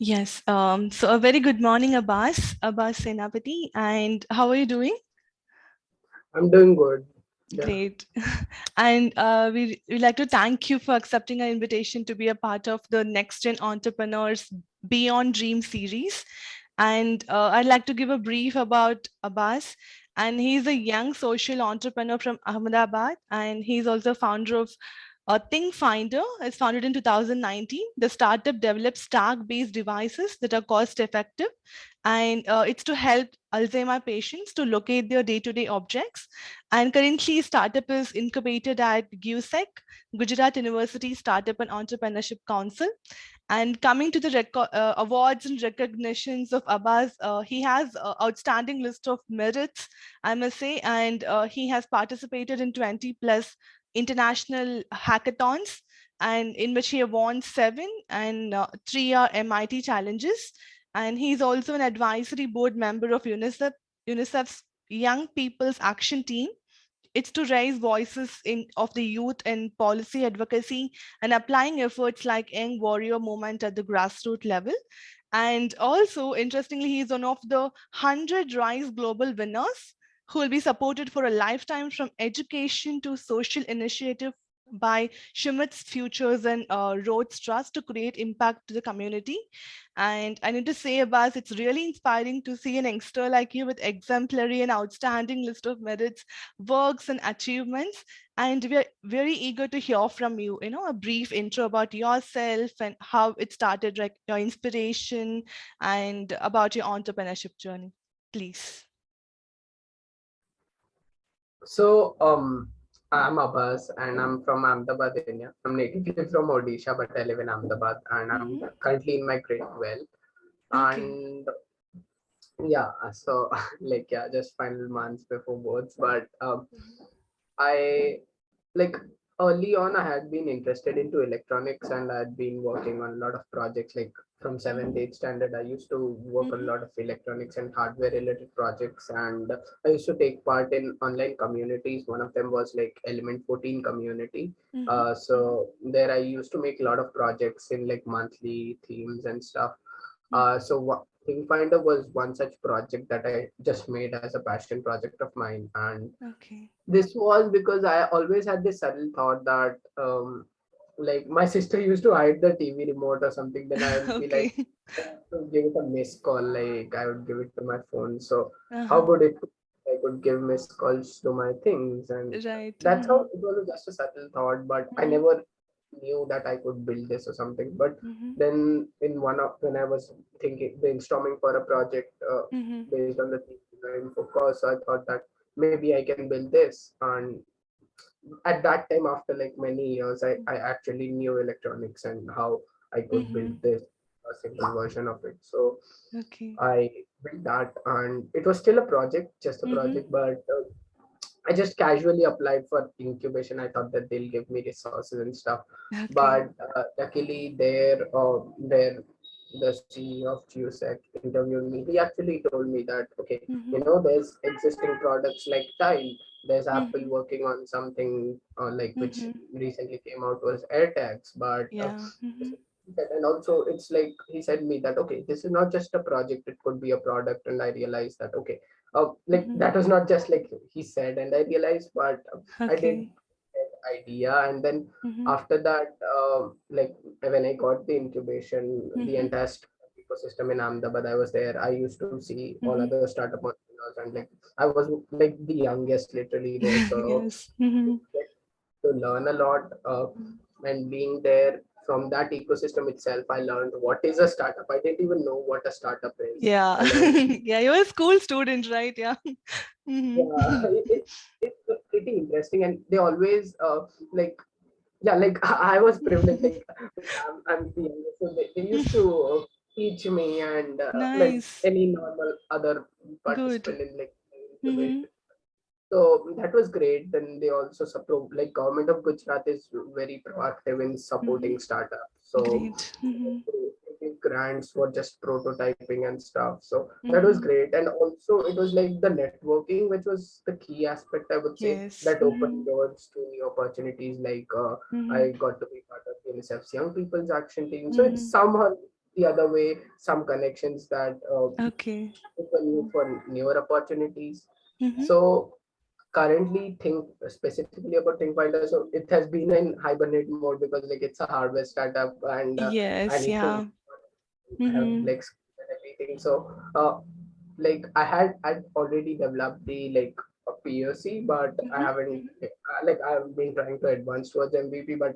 Yes. So a very good morning, Aabhas Senapati. And how are you doing? I'm doing good. Yeah. Great. And we'd like to thank you for accepting our invitation to be a part of the Next Gen Entrepreneurs Beyond Dream series. And I'd like to give a brief about Abbas. And he's a young social entrepreneur from Ahmedabad. And he's also founder of Think Finder. It's founded in 2019. The startup develops stack-based devices that are cost-effective, and it's to help Alzheimer patients to locate their day-to-day objects. And currently, startup is incubated at GUSEC, Gujarat University Startup and Entrepreneurship Council. And coming to the awards and recognitions of Abbas, he has outstanding list of merits, I must say, and he has participated in 20 plus international hackathons, and in which he have won 7 and 3 MIT challenges. And he's also an advisory board member of UNICEF's Young People's Action Team. It's to raise voices of the youth in policy advocacy and applying efforts like YoungWarrior Movement at the grassroots level. And also, interestingly, he's one of the 100 Rise Global winners who will be supported for a lifetime from education to social initiative by Schmidt's Futures and Rhodes Trust to create impact to the community. And I need to say, Abbas, it's really inspiring to see an youngster like you with exemplary and outstanding list of merits, works, and achievements. And we're very eager to hear from you, a brief intro about yourself and how it started, like your inspiration and about your entrepreneurship journey, please. So, I'm Abbas and I'm from Ahmedabad, India. I'm natively from Odisha, but I live in Ahmedabad and I'm Hmm. currently in my grade 12. Okay. And yeah, so yeah, just final months before boards. But I like early on I had been interested into electronics and I had been working on a lot of projects like from 7th, 8th standard. I used to work on a Hmm. lot of electronics and hardware related projects, and I used to take part in online communities. One of them was like Element 14 community. Hmm. So there I used to make a lot of projects in like monthly themes and stuff. So what Thing Finder was one such project that I just made as a passion project of mine, and Okay. this was because I always had this subtle thought that like my sister used to hide the TV remote or something, then I would be like, Okay. I have to give it a missed call, like I would give it to my phone. So how Uh-huh. would it I could give missed calls to my things, and Right. that's how it was just a subtle thought, but I Hmm. never knew that I could build this or something. But Hmm. then in one of when I was thinking brainstorming for a project Hmm. based on the theme design for course, I thought that maybe I can build this. And at that time, after like many years, I actually knew electronics and how I could build Hmm. this a simple version of it. So Okay. I built that, and it was still a project, just a Hmm. project, but I just casually applied for incubation. I thought that they'll give me resources and stuff, Okay. but luckily, the CEO of GUSEC interviewed me. He actually told me that okay, Hmm. there's existing products like Tile. There's Apple Hmm. working on something like which Hmm. recently came out was AirTags, but Yeah. Hmm. and also it's like he said me that okay, this is not just a project; it could be a product. And I realized that okay, like Hmm. that was not just like he said, and I realized, but I did Okay. get idea. And then Hmm. after that, like when I got the incubation, the Hmm. entire ecosystem in Ahmedabad, I was there. I used to see all Hmm. other startup entrepreneurs, and like I was like the youngest literally there, so Yes. Hmm. get to learn a lot. And being there from that ecosystem itself, I learned what is a startup. I didn't even know what a startup is. Yeah. I learned, Yeah. You're a school student, right? Yeah. Hmm. yeah, it's pretty interesting, and they always like yeah, like I was privileged, like I'm the youngest, so they used to teach me, and like Nice. any normal other Good. participant in like Hmm. incubation. So that was great. Then they also support, like government of Gujarat is very proactive in Hmm. supporting startups. So Great. Hmm. they give grants for just prototyping and stuff. So that was Hmm. great. And also it was like the networking, which was the key aspect, I would say, Yes. that Hmm. opened doors to new opportunities. Like Hmm. I got to be part of UNICEF's Young People's Action Team. So it's Hmm. somehow the other way, some connections that Okay. open you for newer opportunities. Mm-hmm. So currently think specifically about ThinkFinder. So it has been in hibernate mode because like it's a hardware startup, and I Yes, need to yeah. have Mm-hmm. like skills and everything. So like I'd already developed the like a POC, but I Mm-hmm. haven't like I've been trying to advance towards MVP, but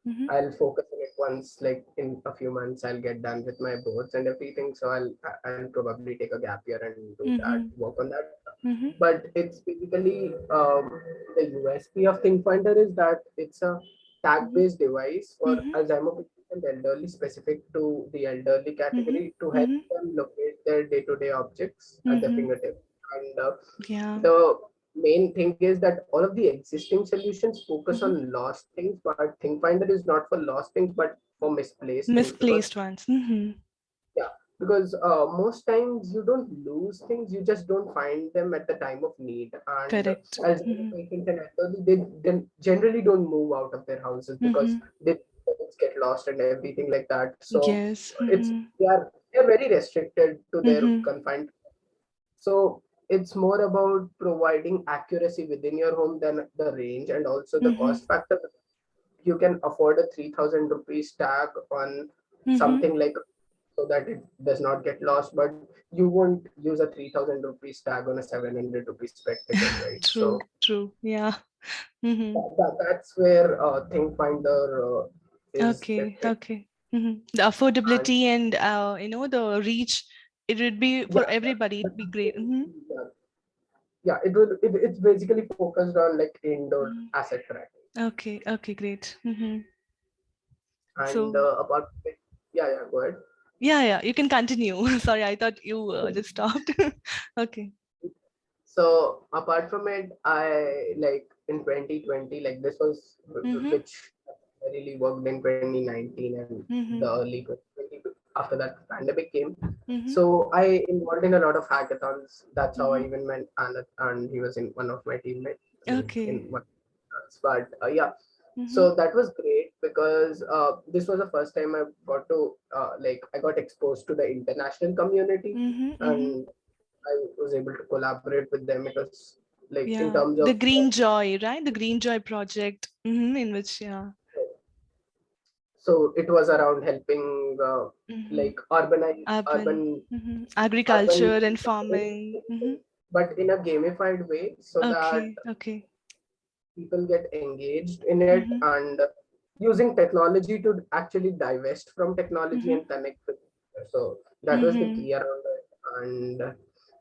Mm-hmm. I'll focus on it once, like in a few months I'll get done with my boards and everything. So I'll probably take a gap year and do that, Mm-hmm. work on that. Mm-hmm. But it's basically the USP of ThinkFinder is that it's a tag-based device for Mm-hmm. Alzheimer patients and elderly, specific to the elderly Mm-hmm. category, to help Mm-hmm. them locate their day-to-day objects at their Mm-hmm. fingertips. And Yeah. the main thing is that all of the existing solutions focus Mm-hmm. on lost things, but ThinkFinder is not for lost things, but for misplaced things. Because Misplaced ones. Mm-hmm. yeah, because most times you don't lose things, you just don't find them at the time of need. And Correct. as Mm-hmm. patients and elderly, they then generally don't move out of their houses because Mm-hmm. they things get lost and everything like that. So Yes. it's Mm-hmm. they are very restricted to their Mm-hmm. confined. So it's more about providing accuracy within your home than the range, and also the Mm-hmm. cost factor. You can afford a 3,000 rupees tag on Mm-hmm. something like, so that it does not get lost, but you won't use a 3,000 rupees tag on a 700 rupees spectacle, right? True. So True. Yeah. Mm-hmm. that's where ThinkFinder is Okay. different. Okay. Mm-hmm. The And affordability and the reach, it would be for yeah, everybody. It'd be great. Mm-hmm. yeah, yeah, it's basically focused on like indoor asset tracking. Okay. Okay. Great. Mm-hmm. And So apart from it, yeah, go ahead. yeah, yeah. You can continue. Sorry, I thought you just stopped. Okay. So apart from it, I like in 2020, like this was Mm-hmm. which I really worked in 2019 and the Mm-hmm. early 2020 after that pandemic came. Mm-hmm. So I involved in a lot of hackathons. That's how I Mm-hmm. even met Anand, and he was in one of my teammates in Okay. one. But yeah, Mm-hmm. so that was great because this was the first time I got to like I got exposed to the international community, Mm-hmm. Mm-hmm. and I was able to collaborate with them. It was like in Yeah. terms The of Green Joy, right? The Green Joy project. Mm-hmm. In which, yeah. so it was around helping Mm-hmm. like urbanize Urban. Mm-hmm. urban Agriculture and farming. Mm-hmm. but in a gamified way, so that Okay. Okay. people get engaged in it, Mm-hmm. and using technology to actually divest from technology Mm-hmm. and connect with people. So that was the Mm-hmm. key around it. And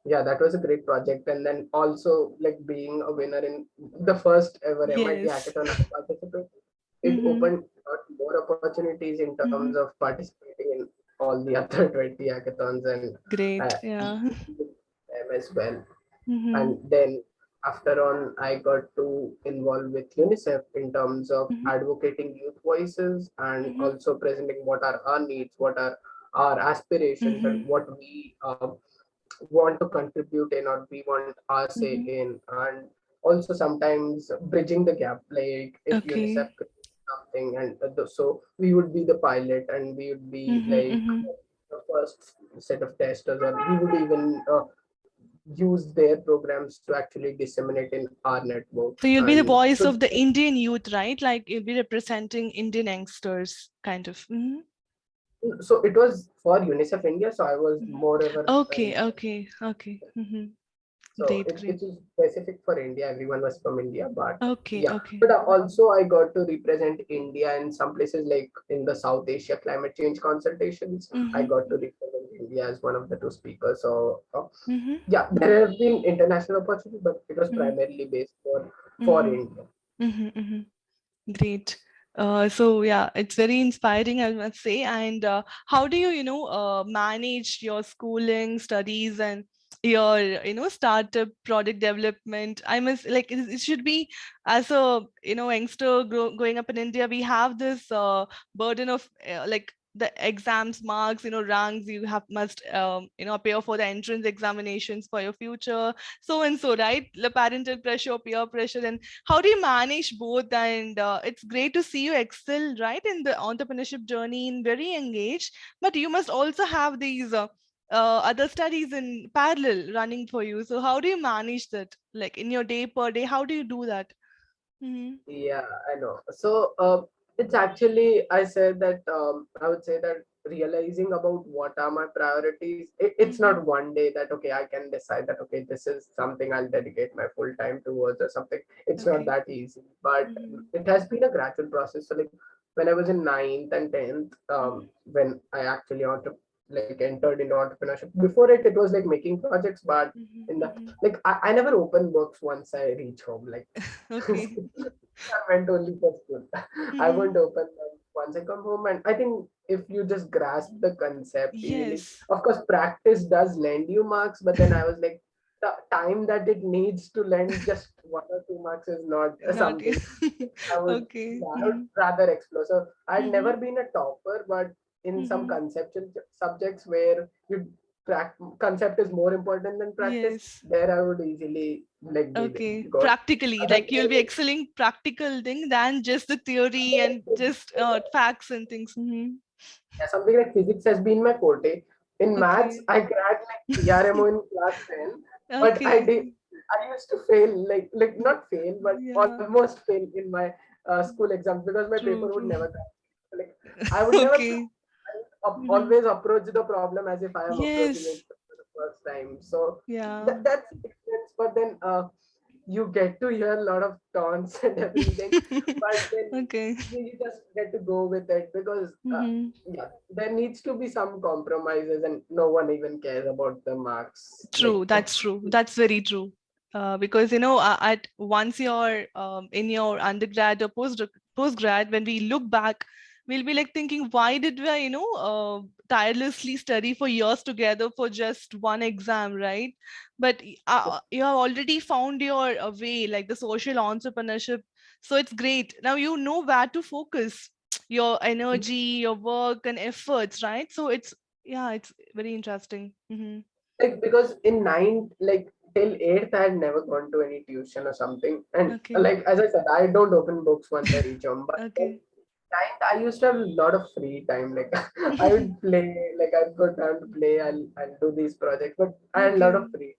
yeah, that was a great project. And then also like being a winner in the first ever MIT Yes. hackathon I participated, it Mm-hmm. opened a lot more opportunities in terms Mm-hmm. of participating in all the other 20 hackathons, and Great. uh, Yeah. them as well. Mm-hmm. And then after on, I got to involve with UNICEF in terms of Mm-hmm. advocating youth voices and Mm-hmm. also presenting what are our needs, what are our aspirations, and Mm-hmm. what we want to contribute in, or we want our say Mm-hmm. in. And also sometimes bridging the gap, like if UNICEF Okay. could do something, and so we would be the pilot, and we would be Mm-hmm. like Mm-hmm. the first set of testers, or we would even use their programs to actually disseminate in our network. So you'll be the And voice so of the Indian youth, right? Like you'll be representing Indian youngsters, kind of. Mm-hmm. it was for UNICEF India, so I was moreover Okay, okay, okay. Mm-hmm. so Great, great. it is specific for India. Everyone was from India, but Okay, yeah. okay. But also I got to represent India in some places, like in the South Asia climate change consultations. I Mm-hmm. got to represent India as one of the two speakers. So Mm-hmm. yeah, there have been international opportunities, but it was Mm-hmm. primarily based for Mm-hmm. India. Mm-hmm. Mm-hmm. Great. So yeah, it's very inspiring, I must say. And how do you, manage your schooling, studies, and your, startup product development? I must like it should be as a youngster growing up in India, we have this burden of like the exams marks, ranks, you have must appear for the entrance examinations for your future, so and so, right? The parental pressure, peer pressure, and how do you manage both? And it's great to see you excel, right, in the entrepreneurship journey in very engaged, but you must also have these other studies in parallel running for you. So how do you manage that, like in your day per day? How do you do that? Mm-hmm. Yeah, I know. So it's actually, I said that I would say that realizing about what are my priorities, it's Mm-hmm. not one day that, okay, I can decide that, okay, this is something I'll dedicate my full time towards or something. It's not Okay. that easy, but Mm-hmm. it has been a gradual process. So, like, when I was in ninth and 10th, when I actually entered into entrepreneurship. Before it was like making projects, but in the Mm-hmm. like I never open books once I reach home. Like Okay. I went only for school. I Mm-hmm. won't open them once I come home. And I think if you just grasp the concept easily, Yes. of course, practice does lend you marks. But then I was like, the time that it needs to lend just 1 or 2 marks is not Not you. something I would, Okay. yeah, I would Mm-hmm. rather explore. So I'd Mm-hmm. never been a topper, but in some Mm-hmm. conceptual subjects where concept is more important than practice, Yes. there I would easily like be Okay. good. Practically, like you'll be Otherwise, excelling practical thing than just the theory and just facts and things. Mm-hmm. yeah, something like physics has been my forte. In maths, Okay. I cracked like PRMO in class 10, but I Okay. did. I used to fail, like not fail, but Yeah. almost fail in my school exams because my paper True. would True. never come. Like I would never. Okay. I would Mm-hmm. always approach the problem as if I am approaching it Yes. for the first time. So Yeah. that's difference. But then you get to hear a lot of taunts and everything, but then Okay. you just get to go with it because Mm-hmm. yeah, there needs to be some compromises, and no one even cares about the marks. Like True. That's true. That's very true. Because at once you're in your undergrad or postgrad, when we look back, we'll be like thinking, why did we, tirelessly study for years together for just one exam, right? But you have already found your way, like the social entrepreneurship. So it's great. Now you know where to focus your energy, your work, and efforts, right? So it's very interesting. Mm-hmm. because in ninth, like till eighth, I had never gone to any tuition or something, and Okay. like as I said, I don't open books once I reach home. But like Okay. ninth, I used to have a lot of free time. Like I would play, like I'd go down to play. I'll do these projects, but I had a lot of Okay. free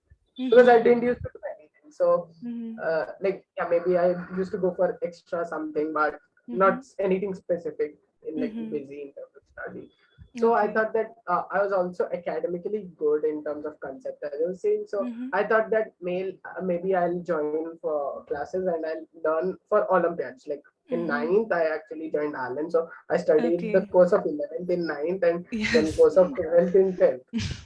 because I Mm-hmm. didn't used to do anything. So, Mm-hmm. like yeah, maybe I used to go for extra something, but not Mm-hmm. anything specific in like Mm-hmm. busy in terms of study. So I Okay. thought that I was also academically good in terms of concept as I was saying. So Mm-hmm. I thought that maybe I'll join for classes and I'll learn for Olympiads. Like in Mm-hmm. ninth, I actually joined Allen. So I studied the Okay. course of 11th in ninth and then Yes. course of 12th in 10th.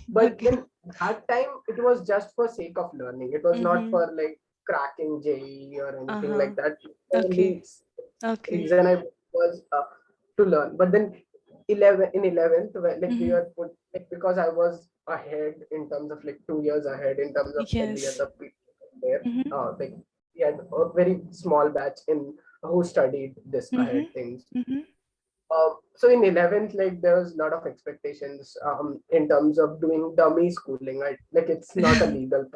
But Okay. then that time it was just for sake of learning. It was not Mm-hmm. for like cracking JE or anything Uh-huh. like that. The Okay. only Okay. reason I was to learn. But then 11th, like we Mm-hmm. were put like because I was ahead in terms of like 2 years ahead in terms of every Yes. other people there. Mm-hmm. Like we had a very small batch in who studied this Mm-hmm. ahead things. Mm-hmm. So in 11th, like there was a lot of expectations in terms of doing dummy schooling. Right? Like it's not a legal,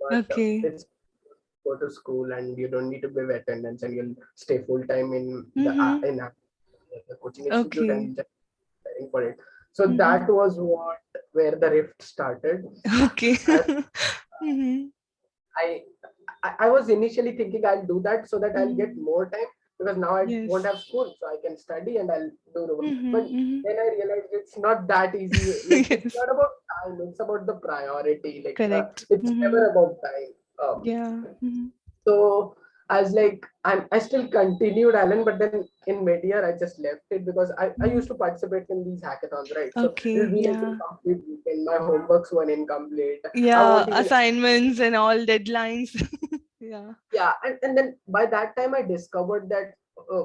but Okay. it's go to school and you don't need to give attendance and you'll stay full time in Mm-hmm. the coaching institute Okay. and just preparing for it. So Mm-hmm. that was where the rift started. Okay. And Mm-hmm. I I was initially thinking I'll do that so that I'll get Mm-hmm. more time because now I won't Yes. have school, so I can study and I'll do the work. Mm-hmm. But Mm-hmm. then I realized it's not that easy. Like it's Yes. not about time; it's about the priority. Like Correct. it's Mm-hmm. never about time. Yeah. Mm-hmm. So I was like, I still continued Alan, but then in mid-year I just left it because I Mm-hmm. used to participate in these hackathons, right? So it'll Okay. be like Yeah. incomplete weekend. My homeworks were incomplete. I Yeah, won't even assignments and all deadlines. Yeah. yeah, and then by that time I discovered that uh,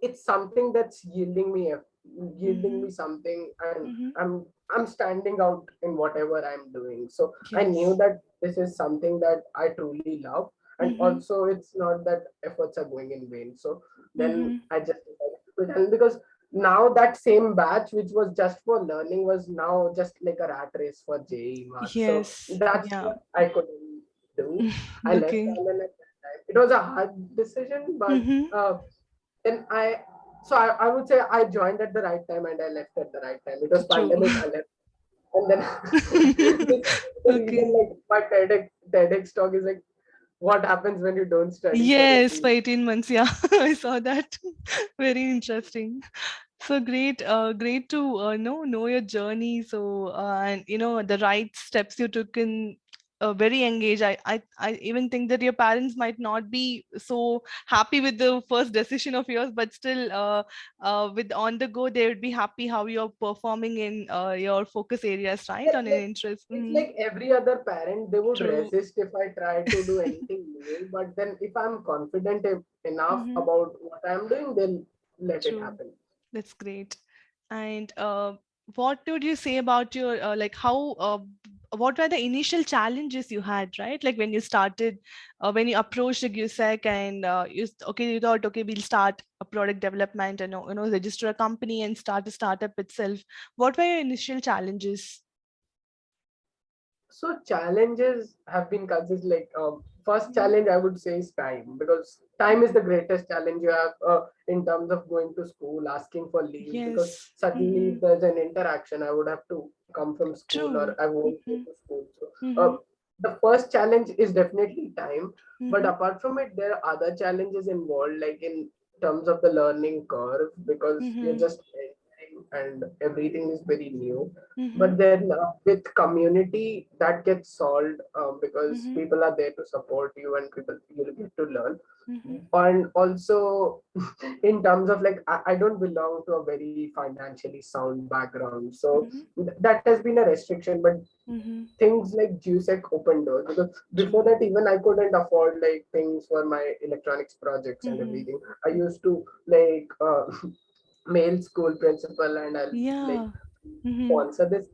it's something that's yielding Mm-hmm. me something, and Mm-hmm. I'm standing out in whatever I'm doing. So I knew Yes. that this is something that I truly love, and Mm-hmm. also it's not that efforts are going in vain. So then Mm-hmm. I just decided to quit, and because now that same batch which was just for learning was now just like a rat race for JEE marks. So Yes. that's Yeah. what I couldn't do. I left Okay. Thailand at that time. It was a hard decision, but Mm-hmm. then I would say I joined at the right time and I left at the right time. It was True. pandemic. I left, and then this is the reason Okay. like my TEDx talk is like what happens when you don't study for Yes, 18. for 18 months. Yeah, I saw that. Very interesting. So great, great to know your journey. So and the right steps you took in very engaged. I even think that your parents might not be so happy with the first decision of yours, but still, with on the go, they would be happy how you're performing in your focus areas, right? On an Like interest. it's Hmm. like every other parent, they would True. resist if I try to do anything new. But then if I'm confident enough Hmm. about what I'm doing, then let it True. happen. That's great. And what would you say about your like how what were the initial challenges you had, right? Like when you started, when you approached the GUSEC and okay, you thought, okay, we'll start a product development and register a company and start a startup itself. What were your initial challenges? So challenges have been consistent. Like first Mhm. challenge I would say is time, because time is the greatest challenge you have in terms of going to school, asking for leave. Because Yes. suddenly Hmm. if there's an interaction, I would have to come from school or True. I won't go Hmm. to school. So Hmm. the first challenge is definitely time. But Hmm. apart from it, there are other challenges involved, like in terms of the learning curve, because you're Hmm. just entering and everything is very new. Hmm. But then with community that gets solved, because Hmm. people are there to support you and people you'll get to learn. Hmm. And also in terms of like I don't belong to a very financially sound background, so Hmm. that has been a restriction. But Hmm. things like GUSEC open doors, because before True. that even I couldn't afford like things for my electronics projects and Hmm. everything. I used to like mail school principal and I'll like Yeah. Mm-hmm. sponsor this.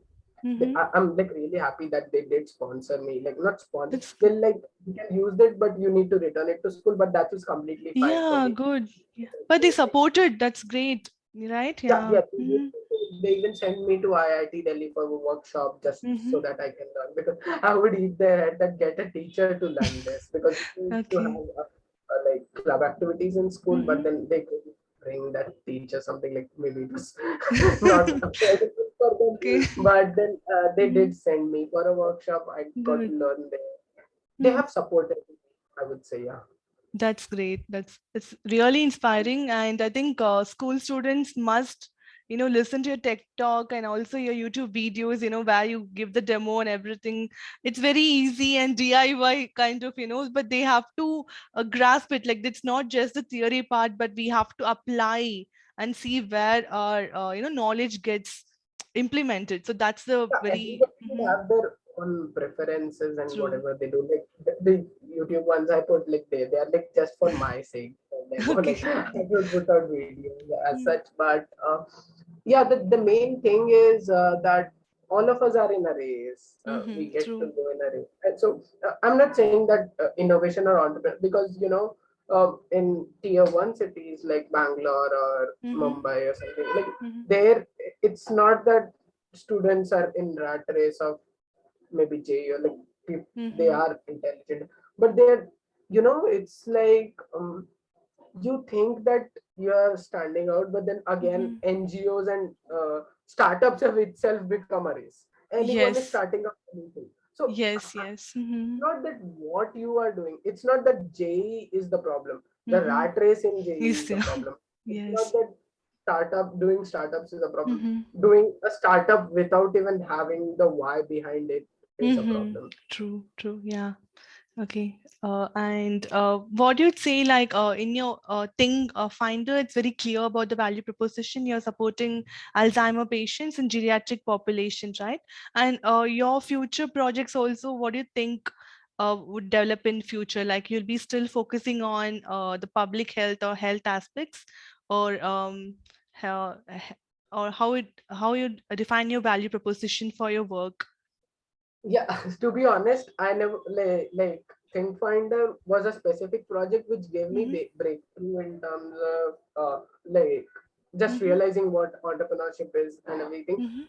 Mm-hmm. I'm like really happy that they did sponsor me. Like not sponsor, That's good. they're like you can use it, but you need to return it to school. But that was completely fine for Yeah, me. good. Yeah. But they supported. That's great. Right? Yeah, Yeah. yeah. Mm-hmm. They even sent me to IIT Delhi for a workshop just Mm-hmm. so that I can learn, because I would eat their head that get a teacher to learn this, because we used to Okay. have like club activities in school, but Mm-hmm. then they could bring that teacher something like maybe it was not affordable for them, Okay. but then they Mm-hmm. did send me for a workshop. I got to Good. learn there. They Mm-hmm. have supported me, I would say, yeah. That's great. That's it's really inspiring, and I think school students must, listen to your tech talk and also your YouTube videos. Where you give the demo and everything. It's very easy and DIY kind of, but they have to grasp it. Like it's not just the theory part, but we have to apply and see where our knowledge gets implemented. So that's the Yeah, very everybody should have their own preferences and true. whatever they do. Like the YouTube ones I put, like they are like just for my sake. Demo. Okay. Like I don't put out videos as Mm. such, but yeah, the main thing is that all of us are in a race. We get to True. go in a race, and so I'm not saying that innovation or entrepreneur, because in tier one cities like Bangalore or Mm-hmm. Mumbai or something like Mm-hmm. there, it's not that students are in rat race of maybe J or like they Mm-hmm. are intelligent, but they're it's like you think that you are standing out, but then again Mm-hmm. NGOs and startups have itself become a race. Anyone is Yes. starting up anything. So Yes. Yes. Mm-hmm. not that what you are doing. It's not that JE is the problem. The Mm-hmm. rat race in JE Yes. is the Yeah. problem. It's not Yes. that doing startups is a problem. Mm-hmm. Doing a startup without even having the why behind it is a Mm-hmm. problem. True. True. Yeah. Okay. And what you'd say, like in your thing finder, it's very clear about the value proposition. You're supporting Alzheimer patients and geriatric populations, right? And your future projects also, what do you think would develop in future? Like you'll be still focusing on the public health or health aspects, or how, or how you define your value proposition for your work. Yeah, to be honest, I never like Think Finder was a specific project which gave me Mm-hmm. breakthrough in terms of like just realizing what entrepreneurship is and everything. Mhm.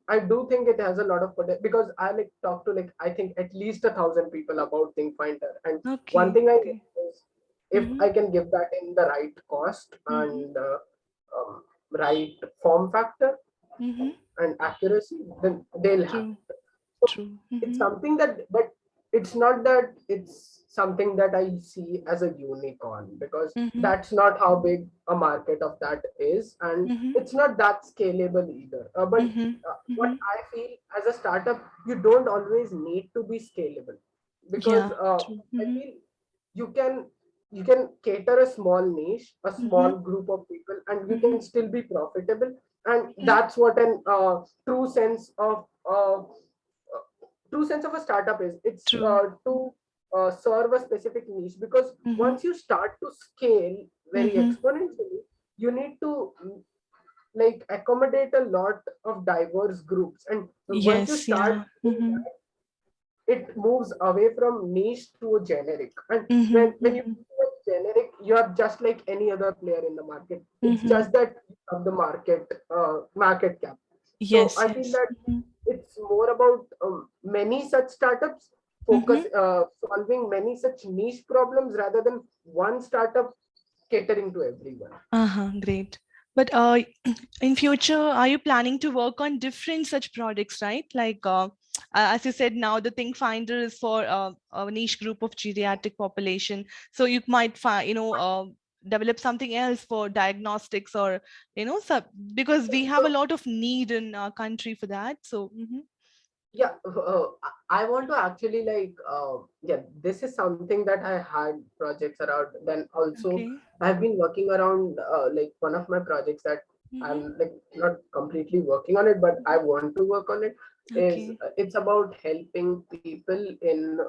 I do think it has a lot of potential, because I like talk to like I think at least 1,000 people about Think Finder, and one Okay. thing I Okay. know is if Mhm. I can give that in the right cost Mhm. and right form factor Mhm. and accuracy, then they'll have. True. So True. it's Mhm. something that, but it's not that it's something that I see as a unicorn, because Mhm. that's not how big a market of that is, and Mhm. it's not that scalable either. But Mhm. what Mhm. I feel, as a startup, you don't always need to be scalable, because Yeah. True. I Mhm. feel you can you can cater a small niche, a Mhm. small group of people, and you can Mhm. still be profitable. And Mhm. that's what an true sense of a startup is. It's True. to serve a specific niche, because Mhm. once you start to scale very Mhm. exponentially, you need to like accommodate a lot of diverse groups, and once you Yes. start Yeah. doing Mhm. that, it moves away from niche to a generic. And Mhm. when you Mhm. do a generic, you are just like any other player in the market. It's Mhm. just that you have the market cap. So Yes. I feel Yes. that Mhm. it's more about many such startups Mhm. focus solving many such niche problems, rather than one startup catering to everyone. Uh-huh. Great. But in future, are you planning to work on different such products, right? Like, as you said, now the Think Finder is for a niche group of geriatric population. So you might find, develop something else for diagnostics, or, so, because we have a So lot of need in our country for that. So, yeah, I want to actually yeah, this is something that I had projects around. Then also okay. I've been working around like one of my projects that I'm Mm-hmm. like not completely working on it, but I want to work on it, is Okay. it's about helping people in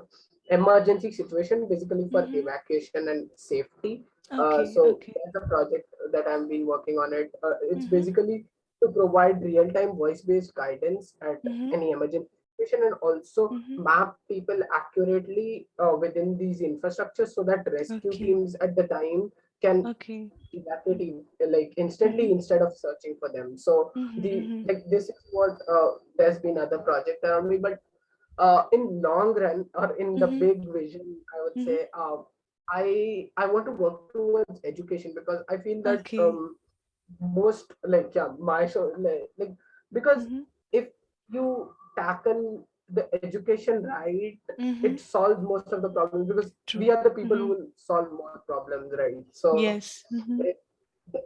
emergency situation, basically for Mm-hmm. evacuation and safety. Okay. So Okay. that's a project that I've been working on it. It's Mm-hmm. basically to provide real-time voice-based guidance at Mm-hmm. any emergency situation, and also Mm-hmm. map people accurately within these infrastructures, so that rescue Okay. teams at the time can Okay. evacuate like instantly Mm-hmm. instead of searching for them. So Mm-hmm. the Mm-hmm. like this is what there's been other project around me, but in long run, or in the Mm-hmm. big vision, I would Mm-hmm. say I want to work towards education, because I feel that Okay. most like yeah my show like because Mm-hmm. if you tackle the education right, Mm-hmm. it solves most of the problems, because we True. are the people who Mm-hmm. will solve more problems, right? So Yes. Mm-hmm. it,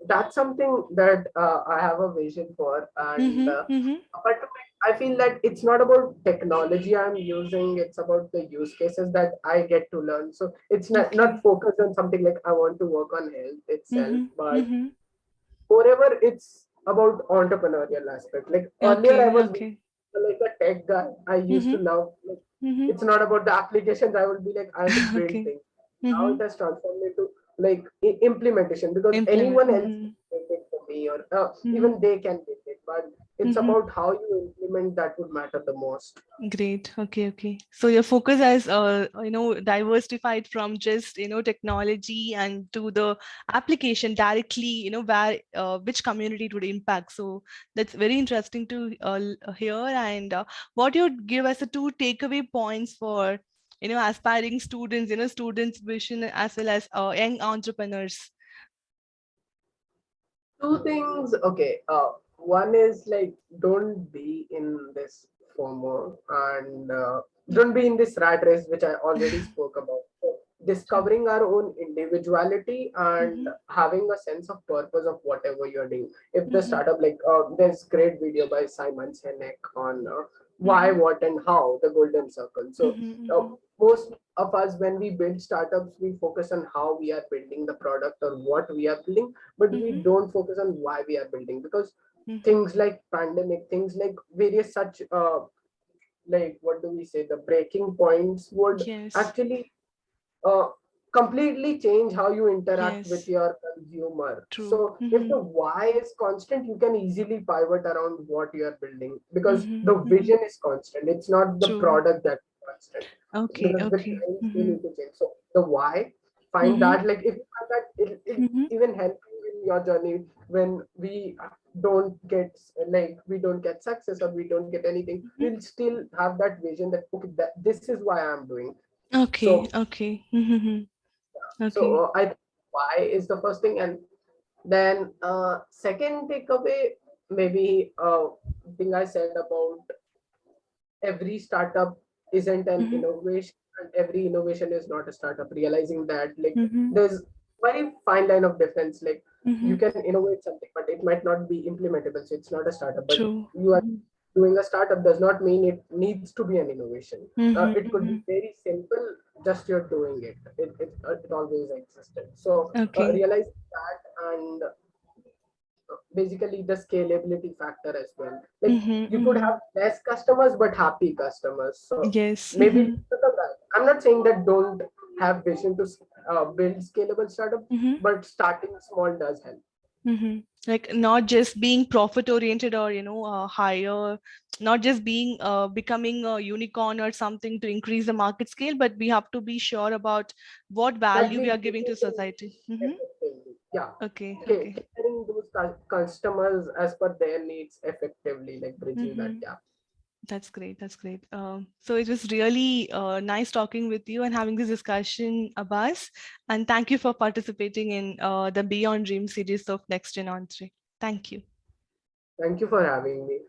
that's something that I have a vision for. And Mm-hmm. Mm-hmm. apart from it, I feel that it's not about technology I'm using, it's about the use cases that I get to learn. So it's not Okay. focused on something like I want to work on health itself, Mm-hmm. but Mm-hmm. moreover it's about entrepreneurial aspect. Like earlier I Okay. was Okay. like a tech guy. I used to Mm-hmm. love like, Mm-hmm. it's not about the applications. I would be like, I should build Okay. things. Now Mm-hmm. it has transformed into like implementation, because Implement. anyone else Mm-hmm. can build it for me, or Mm-hmm. even they can build it, but it's Mm-hmm. about how you implement that would matter the most. Great. Okay. Okay. So your focus has, diversified from just, technology and to the application directly, where, which community it would impact. So that's very interesting to hear. And what you would give as a two takeaway points for, aspiring students, students' vision, as well as young entrepreneurs. Two things. Okay. One is like, don't be in this FOMO, and don't be in this rat race, which I already spoke about. So discovering our own individuality and Mm-hmm. having a sense of purpose of whatever you're doing. If the Mm-hmm. startup, like, there's great video by Simon Sinek on why, Mm-hmm. what, and how, the golden circle. So uh, Mm-hmm. most of us, when we build startups, we focus on how we are building the product or what we are building, but we Mm-hmm. don't focus on why we are building, because Mm-hmm. things like pandemic, things like various such like what do we say, the breaking points would Yes. actually uh, completely change how you interact with Yes. your consumer. True. So if Mm-hmm. the why is constant, you can easily pivot around what you are building, because Mm-hmm. the Mm-hmm. vision is constant. It's not the True. product that's constant, Okay. because with Okay. times they Mm-hmm. need to change. So the why, find Mm-hmm. that, like if you find that, it Mm-hmm. even help you your journey when we don't get we don't get success or we don't get anything, Mhm. we'll still have that vision that okay, this is why I'm doing. Okay, So okay. Mhm. so Okay. I think why is the first thing, and then second takeaway, maybe thing I said about every startup isn't an Mhm. innovation and every innovation is not a startup. Realizing that like Mhm. there's very fine line of difference. Like you Mhm. can innovate something, but it might not be implementable. So it's not a startup. But True. you are Mhm. doing a startup does not mean it needs to be an innovation. Mhm. It could be Mhm. very simple, just you're doing it. It always existed. So Okay. realize that, and basically the scalability factor as well. Like Mhm. you could Mhm. have less customers but happy customers. So Yes. maybe Mhm. I'm not saying that don't have vision to build scalable startup, Mhm. but starting small does help. Mm-hmm. Like not just being profit oriented or higher, not just being becoming a unicorn or something to increase the market scale, but we have to be sure about what That value we we are do giving to it society. Mm-hmm. effectively. Yeah. Okay, Okay, okay. catering those customers as per their needs effectively, like bridging Mm-hmm. that gap. That's great. That's great. So it was really nice talking with you and having this discussion, Abbas. And thank you for participating in the Beyond Dream series of Next Gen On 3. Thank you. Thank you for having me.